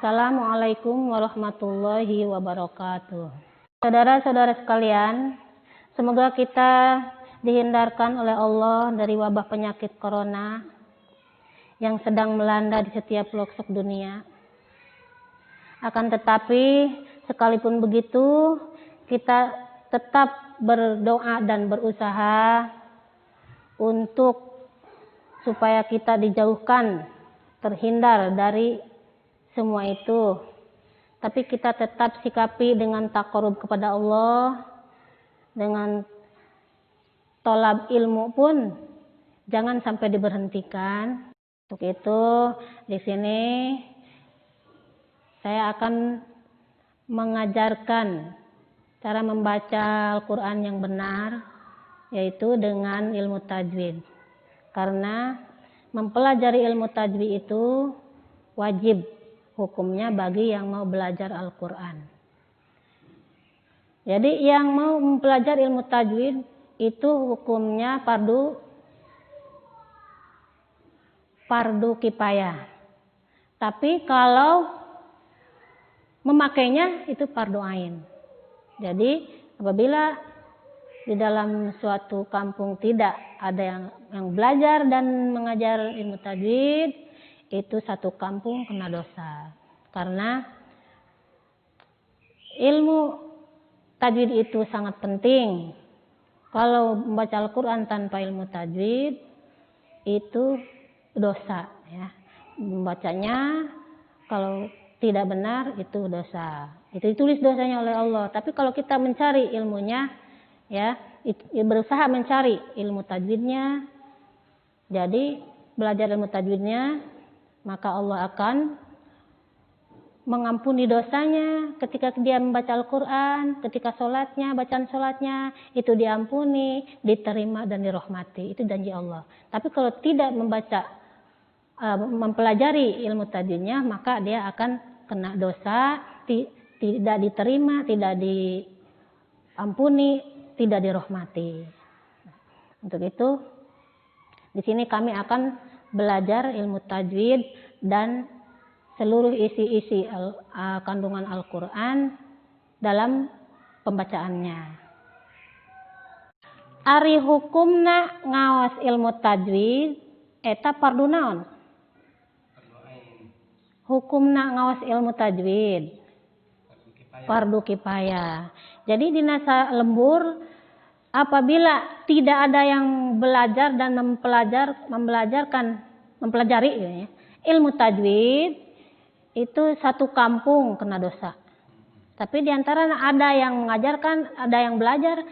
Assalamualaikum warahmatullahi wabarakatuh. Saudara-saudara sekalian, semoga kita dihindarkan oleh Allah dari wabah penyakit corona yang sedang melanda di setiap pelosok dunia. Akan tetapi, sekalipun begitu, kita tetap berdoa dan berusaha untuk supaya kita dijauhkan, terhindar dari semua itu. Tapi kita tetap sikapi dengan taqarrub kepada Allah, dengan tolab ilmu pun jangan sampai diberhentikan. Untuk itu di sini saya akan mengajarkan cara membaca Al-Quran yang benar, yaitu dengan ilmu tajwid. Karena mempelajari ilmu tajwid itu wajib hukumnya bagi yang mau belajar Al-Quran. Jadi yang mau mempelajari ilmu tajwid itu hukumnya fardu kifayah. Tapi kalau memakainya itu fardu ain. Jadi apabila di dalam suatu kampung tidak ada yang belajar dan mengajar ilmu tajwid, itu satu kampung kena dosa. Karena ilmu tajwid itu sangat penting. Kalau membaca Al-Quran tanpa ilmu tajwid itu dosa, ya. Membacanya kalau tidak benar itu dosa. Itu ditulis dosanya oleh Allah. Tapi kalau kita mencari ilmunya, ya, berusaha mencari ilmu tajwidnya, jadi belajar ilmu tajwidnya, maka Allah akan mengampuni dosanya ketika dia membaca Al-Quran, ketika sholatnya, bacaan sholatnya itu diampuni, diterima dan dirahmati. Itu janji Allah. Tapi kalau tidak mempelajari ilmu tajwidnya, maka dia akan kena dosa, tidak diterima, tidak diampuni, tidak dirahmati. Untuk itu di sini kami akan belajar ilmu tajwid dan seluruh isi-isi kandungan Al-Quran dalam pembacaannya. Ari hukumna ngawas ilmu tajwid eta fardu naon? Hukumna ngawas ilmu tajwid fardu kifayah. Jadi di nasa lembur, apabila tidak ada yang belajar dan mempelajari ya, ilmu tajwid, itu satu kampung kena dosa. Tapi diantara ada yang mengajarkan, ada yang belajar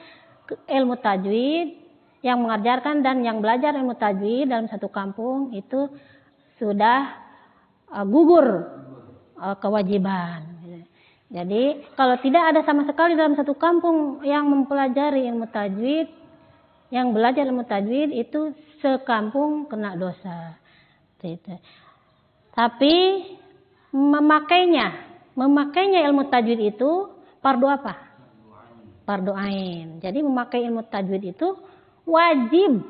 ilmu tajwid, yang mengajarkan dan yang belajar ilmu tajwid dalam satu kampung itu sudah gugur kewajiban. Jadi kalau tidak ada sama sekali dalam satu kampung yang mempelajari ilmu tajwid, yang belajar ilmu tajwid, itu sekampung kena dosa. Tapi memakainya ilmu tajwid itu fardu apa? Fardu ain. Jadi memakai ilmu tajwid itu wajib.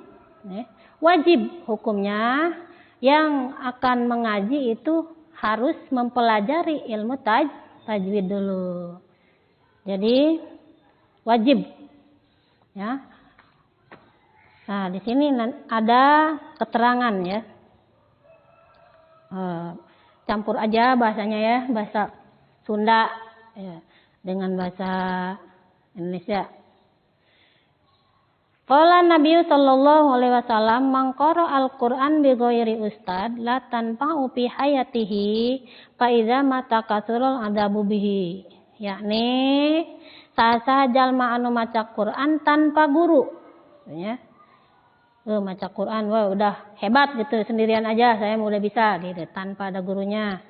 Wajib hukumnya. Yang akan mengaji itu harus mempelajari ilmu tajwid dulu. Jadi wajib, ya. Nah, di sini ada keterangan, ya. Campur aja bahasanya, ya, bahasa Sunda ya, dengan bahasa Indonesia. Qala Nabi sallallahu alaihi wasallam man qara al-Qur'an bi ghairi ustad la tanfa'u fi hayatihi fa idza mata kasrul adabu bihi. Yakni sah jalma anu maca Quran tanpa guru. Ya. Maca Quran wah udah hebat gitu, sendirian aja saya udah bisa gitu tanpa ada gurunya.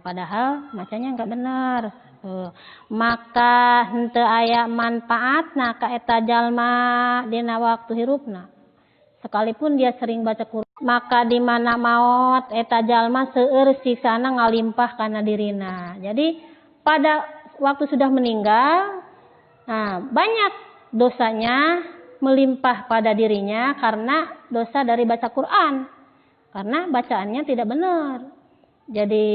Padahal macanya enggak benar. Maka henteu aya manfaatna ka eta jalma dina waktu hirupna. Sekalipun dia sering baca Quran, maka di mana maot eta jalma seueur siksana ngalimpah kana dirina. Jadi pada waktu sudah meninggal, nah, banyak dosanya melimpah pada dirinya karena dosa dari baca Quran. Karena bacaannya tidak benar. jadi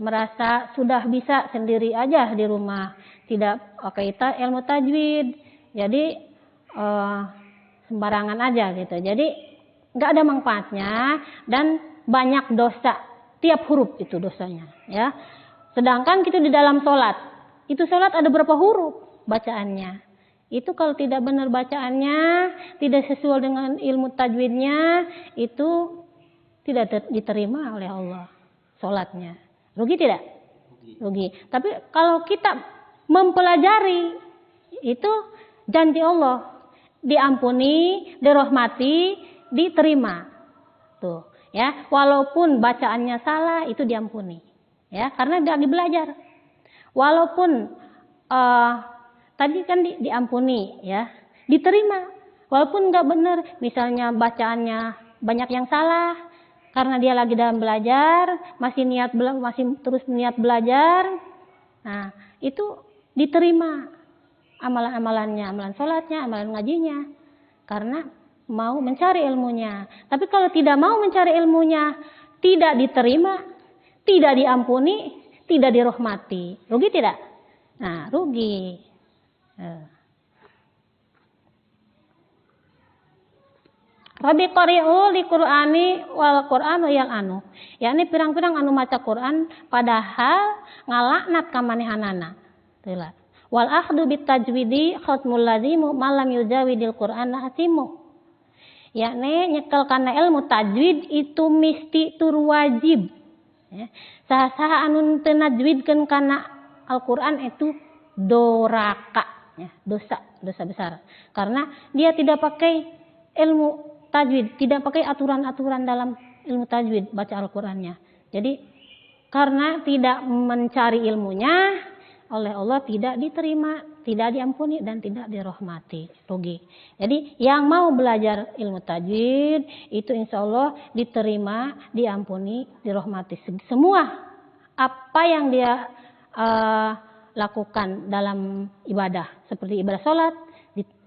merasa sudah bisa sendiri aja di rumah, tidak pakai ilmu tajwid, jadi sembarangan aja gitu. Jadi nggak ada manfaatnya dan banyak dosa, tiap huruf itu dosanya, ya. Sedangkan kita di dalam sholat, itu sholat ada berapa huruf bacaannya? Itu kalau tidak benar bacaannya, tidak sesuai dengan ilmu tajwidnya, itu tidak diterima oleh Allah sholatnya. Rugi tidak? Rugi. Tapi kalau kita mempelajari, itu janji Allah, diampuni, dirahmati, diterima. Tuh, ya. Walaupun bacaannya salah, itu diampuni. Ya, karena lagi belajar. Walaupun tadi kan diampuni, ya, diterima. Walaupun nggak benar, misalnya bacaannya banyak yang salah, karena dia lagi dalam belajar, masih terus niat belajar, nah itu diterima amalan-amalannya, amalan sholatnya, amalan ngajinya, karena mau mencari ilmunya. Tapi kalau tidak mau mencari ilmunya, tidak diterima, tidak diampuni, tidak dirahmati, rugi tidak? Nah, rugi. Rabi qari'u li Qur'ani wal Qur'anu yang anu. Yakni pirang-pirang anu maca Qur'an padahal ngalaknat ka manehanana. Teulah. Wal akhdu bit tajwidi khatmul lazimu malam yujawidil Qur'ana hasimu. Yakni nyekel kana ilmu tajwid itu mesti tur wajib. Ya. Saha-saha anu teu najwidkeun kana Al-Qur'an itu doraka, ya, dosa besar. Karena dia tidak pakai ilmu tajwid, tidak pakai aturan-aturan dalam ilmu tajwid baca Al-Qur'annya. Jadi karena tidak mencari ilmunya, oleh Allah tidak diterima, tidak diampuni dan tidak dirahmati, rugi. Jadi yang mau belajar ilmu tajwid itu insya Allah diterima, diampuni, dirahmati. Semua apa yang dia lakukan dalam ibadah, seperti ibadah sholat,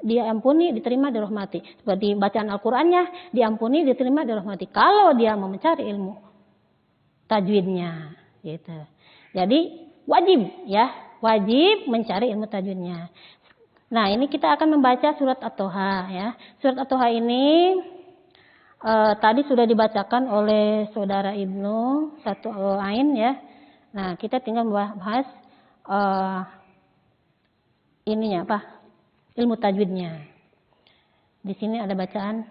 diampuni, diterima, dirahmati. Seperti bacaan Al-Qur'annya, diampuni, diterima, dirahmati. Kalau dia mau mencari ilmu tajwidnya, gitu. Jadi wajib, ya, wajib mencari ilmu tajwidnya. Nah, ini kita akan membaca surat At-Toha, ya. Surat At-Toha ini tadi sudah dibacakan oleh saudara Ibnu satu ain, ya. Nah, kita tinggal bahas ininya apa? Ilmu tajwidnya. Di sini ada bacaan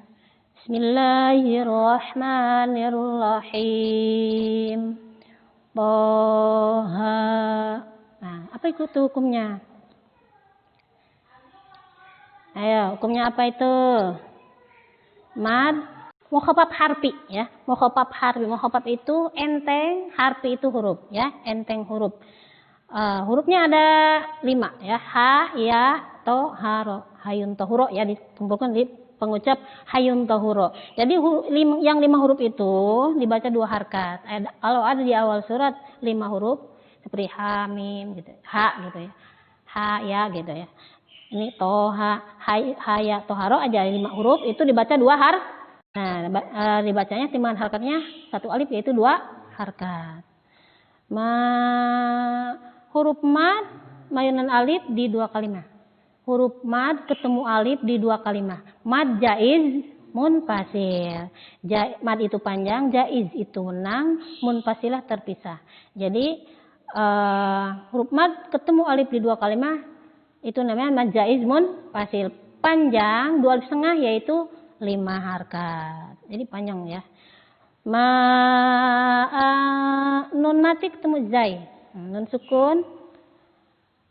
Bismillahirrahmanirrahim. Toha. Nah, apa itu hukumnya? Ayo, hukumnya apa itu? Mad mukhafaf harfi, ya. Mukhafaf harfi. Mukhafaf itu enteng, harfi itu huruf, ya. Enteng huruf. Hurufnya ada 5, ya. Ha, ya, to, haro, hayun tohuro, ya, dikumpulkan di pengucap hayun tohuro. Jadi yang 5 huruf itu dibaca 2 harkat. Kalau ada di awal surat 5 huruf seperti ha, mim, gitu, ha, gitu, ya, ha, ya, gitu, ya. Ini toha, ha, ya, toharo aja 5 huruf itu dibaca 2 harkat. Nah, dibacanya timbangan harkatnya 1 alif yaitu 2 harkat. Huruf mad mayunan alif di 2 kalimah. Huruf mad ketemu alif di 2 kalimah. Mad jaiz munfasil. Mad itu panjang, jaiz itu menang, munfasilah terpisah. Jadi huruf mad ketemu alif di 2 kalimah itu namanya mad jaiz munfasil. Panjang 2 alif setengah yaitu 5 harkat. Jadi panjang, ya. Nun mati ketemu zai, nun sukun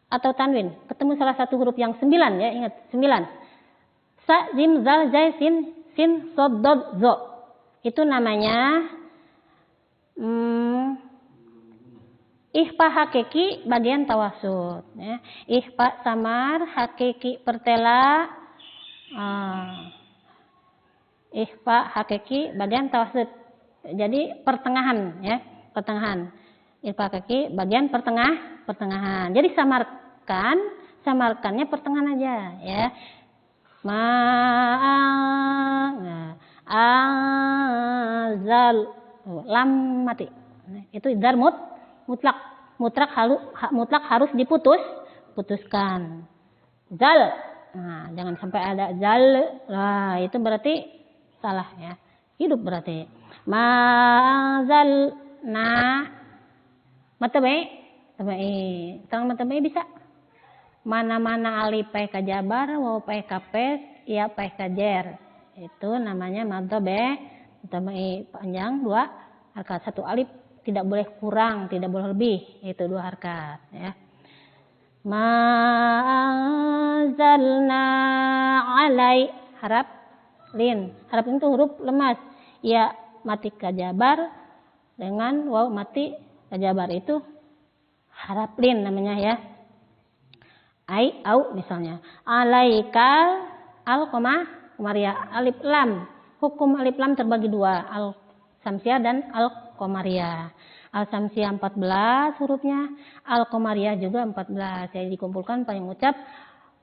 atau tanwin ketemu salah satu huruf yang 9, ya, ingat 9. Sa, jim, zal, zai, sin, sod, dod, zo. Itu namanya ikhfa hakiki bagian tawasud, ya. Ikhfa samar, hakiki pertela, ikhfa hakiki bagian tawasud. Jadi pertengahan, ya, pertengahan. Ikhfa hakiki bagian pertengahan. Jadi samarkannya pertengahan aja, ya. Azal lam mati. Itu idghar mutlak. Mutlak harus putuskan. Zal. Nah, jangan sampai ada zal. Nah, itu berarti salah ya. Hidup berarti. Mazal na matabai. Tang matabai bisa. Mana-mana alif pakai kajabar, waw pakai kapes, ya pakai kajer. Itu namanya matabai panjang 2 harkat. 1 alif tidak boleh kurang, tidak boleh lebih. Itu 2 harkat ya. Ma'anzalna alai harap lin. Harap itu huruf lemas. Ya mati kajabar dengan waw mati kajabar itu harap lin namanya ya. Ai au misalnya. Alaikal al komariah alif lam. Hukum alif lam terbagi 2, al samsiah dan al komariah. Al samsiah 14 hurufnya, al komariah juga 14. Jadi dikumpulkan pada mengucap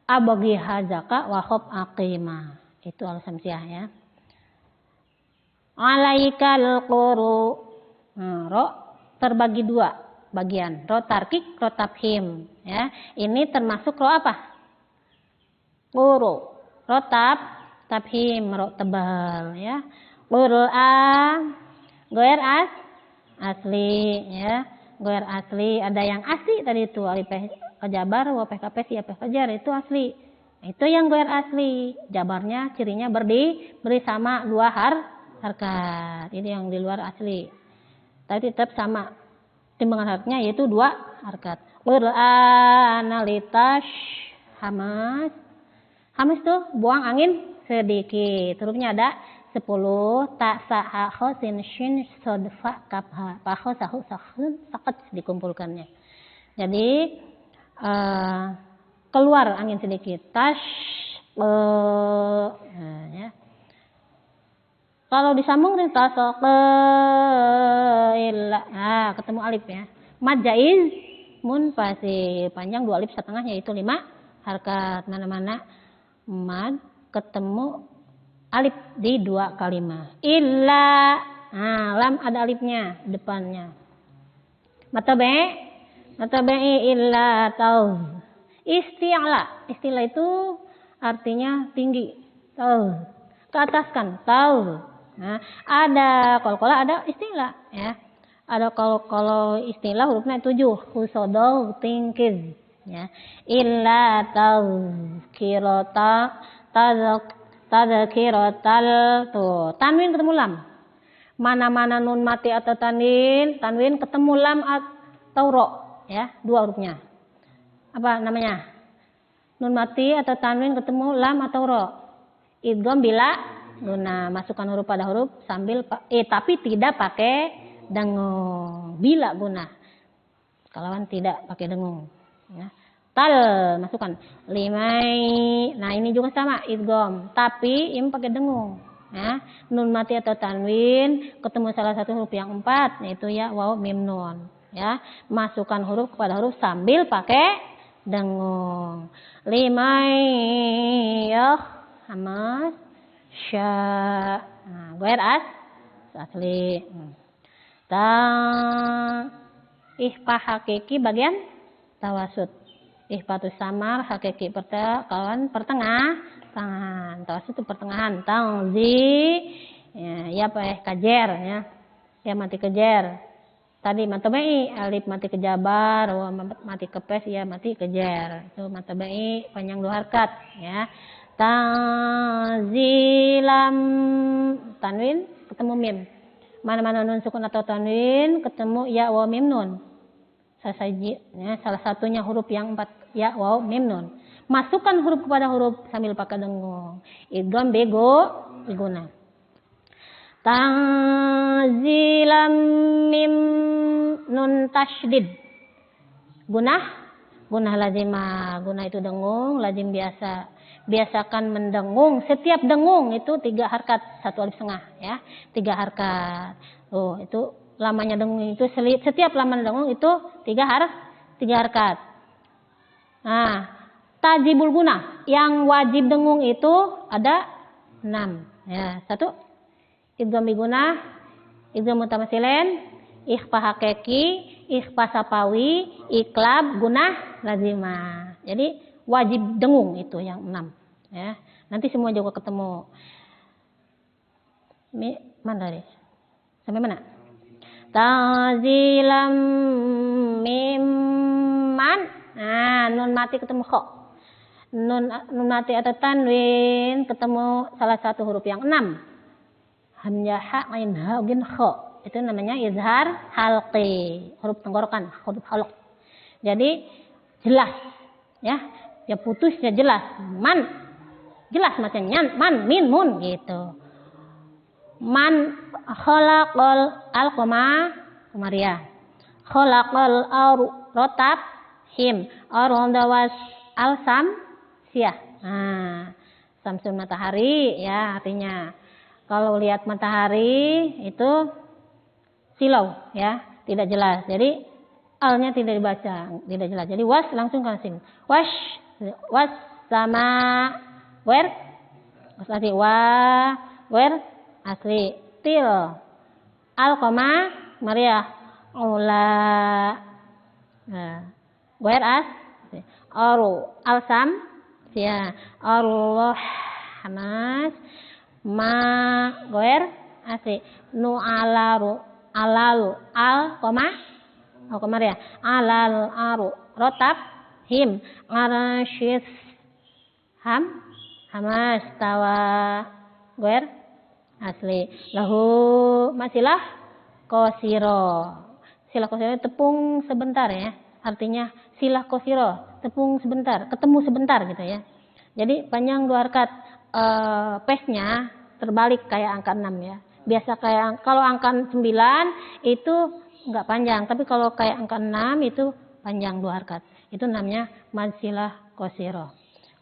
abagi hazaka wa khop aqima. Itu al samsiah ya. Alaikal quru. Ro terbagi 2 bagian. Ro tarkik, ro tafhim ya. Ini termasuk ro apa? Quru. Ro tafhim, ro tebal ya. Qur'an goer asli ya. Goer asli, ada yang asli tadi itu alif kajabar, waw kapes, ya kajar itu asli. Itu yang goer asli. Jabarnya cirinya beri sama 2 harkat. Ini yang di luar asli. Tapi tetap sama timbangan harkatnya yaitu 2 harkat. Qur'analitas hamas. Hamas tuh buang angin sedikit. Hurufnya ada 10 ta sa ha kha sin shin sod fa kaf ha. Pa kha sahu sakhun sakat dikumpulkannya. Jadi keluar angin sedikit. Tash ya. Kalau disambung dengan tasaq illa. Nah, ketemu alif ya. Mad jaiz munfasil. Panjang 2 alif setengah yaitu 5 harkat. Mana-mana mad ketemu alif di 2 kalimat. Illa. Nah, lam ada alifnya depannya. Matabai illa tauz. Isti'la. Isti'la itu artinya tinggi. Tauz. Keataskan. Tauz. Nah, ada qalqalah, ada istilah ya. Ada kalau istilah hurufnya 7, usodo tingkiz ya. Illa tazkirata tadzkiratal tuh. Tanwin ketemu lam. Mana-mana nun mati atau tanwin ketemu lam atau ro ya, 2 hurufnya. Apa namanya? Nun mati atau tanwin ketemu lam atau ro. Idgham bila guna, masukkan huruf pada huruf sambil tapi tidak pakai dengung. Bila guna. Kalawan tidak pakai dengung. Ya. Tal masukkan. Limai. Nah, ini juga sama idgham, tapi ini pakai dengung. Ya. Nun mati atau tanwin ketemu salah satu huruf yang 4, yaitu ya waw mim nun. Ya. Masukkan huruf kepada huruf sambil pakai dengung. Limai ya hamas sya. Nah, goer asli. Ihfa hakiki bagian tawasud. Ihfatus samar hakiki kawan pertengahan. Tawasud itu pertengahan. Tangzi ya pakai kajer ya. Ya mati kejer. Tadi matabai alif mati kejabar, wa mati kepes ya mati kejer. Itu matabai panjang 2 harkat ya. Tanzilam tanwin ketemu mim. Mana-mana nun sukun atau tanwin ketemu ya waw mim nun. Salah satunya huruf yang 4 ya waw mim nun. Masukkan huruf kepada huruf sambil pakai dengung. Idgham biguna. Tanzilam mim nun tasydid. Gunah lazimah. Gunah itu dengung, lazim biasa. Biasakan mendengung. Setiap dengung itu 3 harkat, 1 alif setengah ya. 3 harkat. Itu lamanya dengung itu setiap lama dengung itu 3 harkat. Nah, tajibul gunah yang wajib dengung itu ada 6 ya. 1 idgham bigunah, idgham mutamatsilain, ikhfa hakiki, ikhfa sapawi, iklab, gunah, lazimah. Jadi wajib dengung itu yang 6 ya. Nanti semua juga ketemu. Mana tadi? Sampai mana? Ta'zilam mimman. Nah, nun mati ketemu kho. Nun mati atau tanwin ketemu salah satu huruf yang 6. Hamzah, ha, ain, ha, gin, kho. Itu namanya izhar halqi, huruf tenggorokan, huruf halq. Jadi jelas ya. Ya putus ya jelas. Man jelas macamnya man, min, mun gitu. Man khalaqal alqama Maria. Khalaqal rotab him. Arondawas alsam siah. Nah, samsul matahari ya artinya. Kalau lihat matahari itu silau ya, tidak jelas. Jadi alnya tidak dibaca, tidak jelas. Jadi was langsung kan sin. Was sama where asli where asli til al koma Maria ula where as aru alsam ya Allah hamas ma where asli nu alaru alalu al koma Maria alal aru rotab him arashis hamas tawa gue asli lahu masilah kosiro. Silah kosiro tepung sebentar ya, artinya silah kosiro tepung sebentar, ketemu sebentar gitu ya. Jadi panjang 2 harkat, pesnya terbalik kayak angka 6 ya. Biasa kayak kalau angka 9 itu enggak panjang, tapi kalau kayak angka 6 itu panjang 2 harkat. Itu namanya masilah kosiro.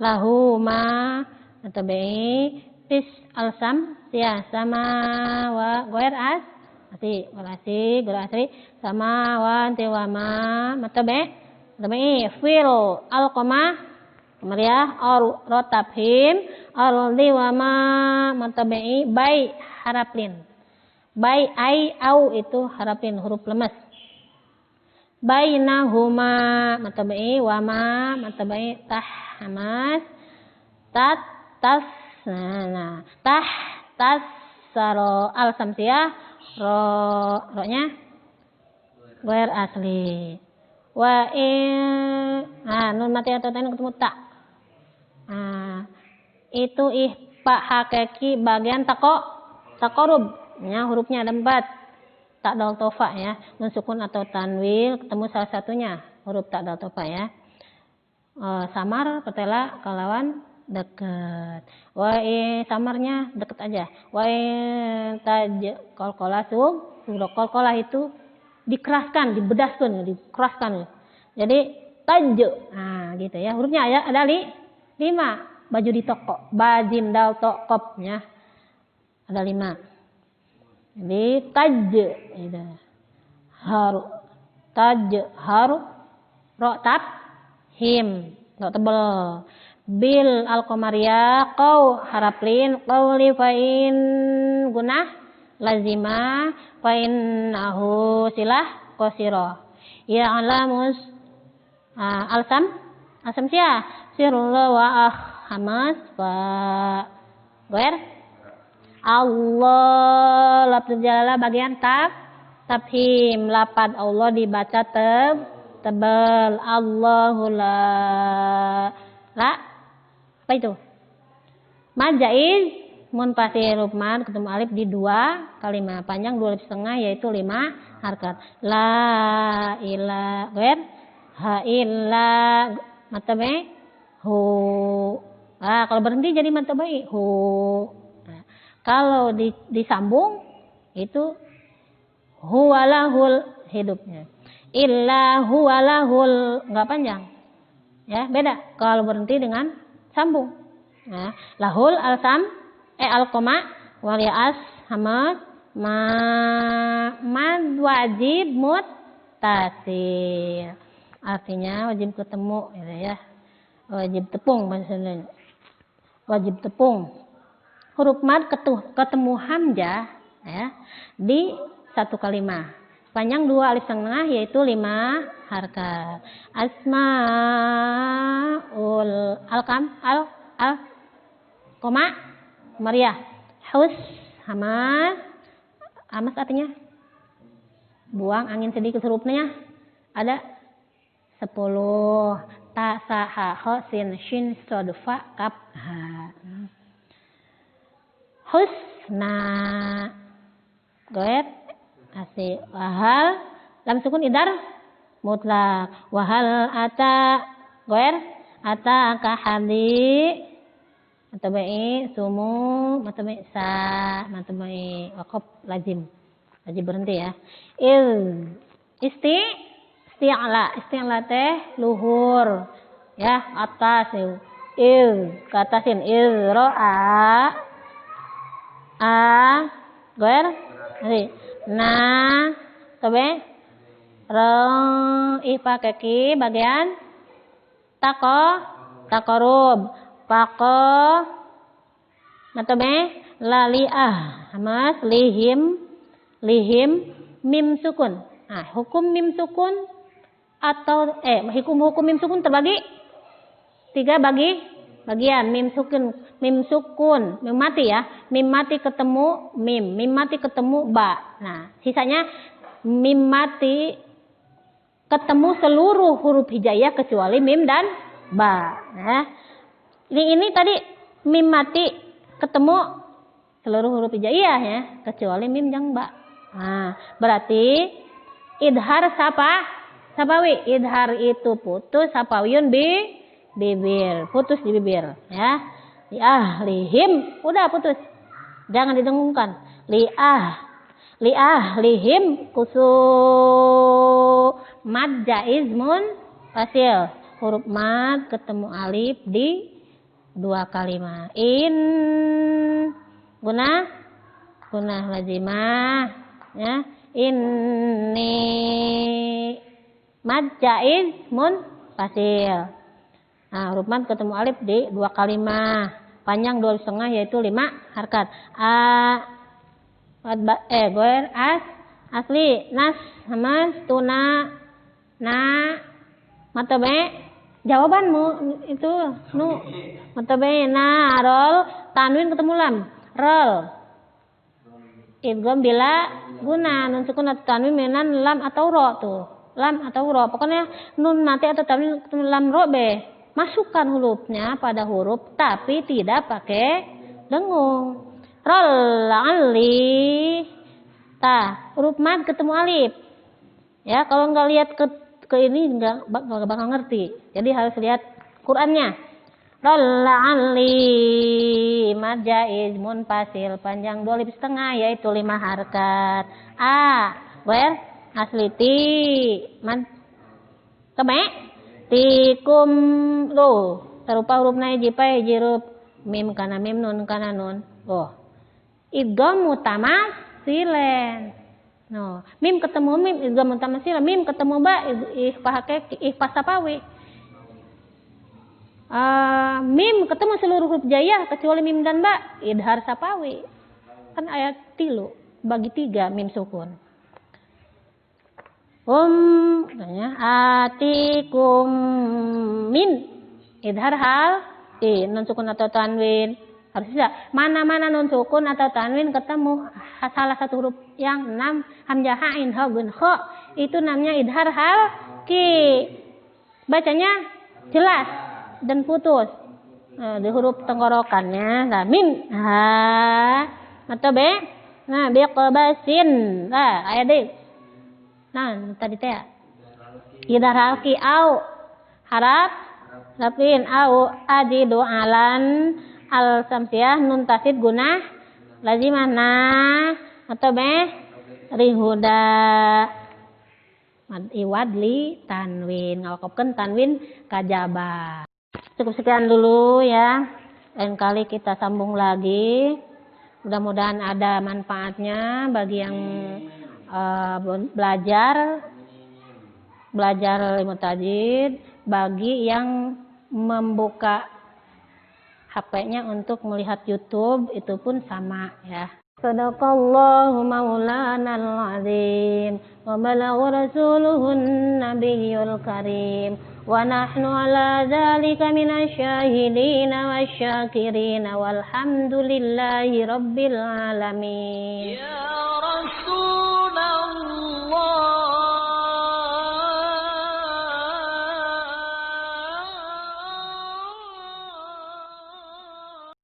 Lahu ma tabai tis alsam ya sama wa goer as asli sama wa tewama matabe fil alqama Maria rotabhim ardi wama matabe bai haraplin bai ai au itu haraplin huruf lemas bainahuma matabe wama matabe tah hamas tat tas nah tah tas saro al samsiah ro nya wer asli wa in nun mati atau tan ketemu tak itu ihfa hakiki bagian takorub ya hurufnya ada 4 tak dal tofa ya nun sukun atau tanwil ketemu salah satunya huruf tak dal tofa ya samar petela kalawan dekat. Samarnya dekat aja. Kolkola kolkola itu dikeraskan, dibedaskan, dikeraskan. Jadi taj. Nah, gitu ya. Hurufnya ada 5. Baju di toko, bajim dal tokopnya ada 5. Jadi taj gitu. Haru ro tab him ro tebel bil alkomaria kau haraplin qauli fain gunah lazima fain ahu silah kosiro ya alamus alsam sia sirullah wa hamas wa wer Allah lapad jalala bagian tabhim lapad Allah dibaca tebal Allahu la apa itu? Majaiz munfasil huruf mad ketemu alif di 2 kalimat panjang 2 alif setengah yaitu 5 harkat. La ila wer ha illa matabe hu. Kalau berhenti jadi matabe hu. Kalau disambung itu huwalahul hidupnya. Illa huwalahul enggak panjang. Ya, beda kalau berhenti dengan sambung. Nah, lahul alsam alqoma wal ya'as hamad mad wajib muttasil. Artinya wajib ketemu gitu ya. Wajib tepung maksudnya. Wajib tepung. Huruf mad ketemu hamzah ya di satu kalimat. panjang 2 alif setengah yaitu 5 harkat. Asmaul koma Maria. Hus hamas artinya buang angin sedikit hurufnya ada 10. Ta sa ha ho sin shin sod fa kaf ha. Husna goet asih wahal lam sukun idar mutlak wahal ata goer ata ka hadi matabai sumu matabai sa matabai waqaf lazim berhenti ya. Isti'la teh luhur ya atas ke atasin ro'a goer na tobe pakai ki bagian takorub pako matobe laliah mas lihim mim sukun. Nah, hukum mim sukun atau hukum mim sukun terbagi 3 bagian. Mim sukun mim mati ya, mim mati ketemu mim mati ketemu ba. Nah, sisanya mim mati ketemu seluruh huruf hijaiyah kecuali mim dan ba. Nah, ini tadi mim mati ketemu seluruh huruf hijaiyah ya kecuali mim dan ba. Nah, berarti idhar sapawi. Idhar itu putus sapawiyun bibir, putus di bibir ya. Lihim udah putus. Jangan didengungkan. Lihim kusu mad jaizmun fasil. Huruf mad ketemu alif di 2 kalimat. Gunah lazimah ya. Ini mad jaiz munfasil. Nah, huruf mad ketemu alif di 2 kalimat. Panjang 2 setengah yaitu 5 harkat. Goer asli nas hamas tuna na matabe jawabanmu itu matabe na rol tanwin ketemu lam rol idgham bila guna nun sukun atau tanwin minan lam atau ro tuh. Lam atau ro. Pokoknya nun mati atau tanwin ketemu lam ro be. Masukkan hurufnya pada huruf tapi tidak pakai dengung. Rol ali ta huruf mad ketemu alif. Ya, kalau nggak lihat ke ini nggak bakal ngerti. Jadi harus lihat Qur'annya. Rolali mad jaiz munfasil panjang 2 alif setengah yaitu 5 harkat. Goer asli ti mad tebe tikum lo serupa huruf na hiji pa hiji huruf mim kana mim nun kana nun. Idgham mutamatsilan. No, mim ketemu mim idgham mutamatsilan, mim ketemu ba ikhfa sapawi. Mim ketemu seluruh huruf hijaiyah kecuali mim dan ba idhar sapawi. Kan ayat 3 bagi 3 mim sukun. Atikum min idhar hal nun sukun atau tanwin harus bisa. Mana-mana nun sukun atau tanwin ketemu salah satu huruf yang 6 hamzah ain ha gun kha itu namanya idhar hal bacanya jelas dan putus di huruf tenggorokannya. Nah, min atau be biqabasin ayat deh. Nah, tadi teh idhar halki au harap lapin au ajidu alan al samsiah nun tasid guna lazimah atau be rihuda mad iwadli tanwin ngawakapkeun tanwin kajaba. Cukup sekian dulu ya. Lain kali kita sambung lagi. Mudah-mudahan ada manfaatnya bagi yang belajar ilmu tajwid, bagi yang membuka HP-nya untuk melihat YouTube itu pun sama ya. Sadaqallahu maulanal azim wa balagha rasuluhun nabiyyul karim wa nahnu ala dzalika minasy syahidina wasyakirina walhamdulillahi rabbil alamin.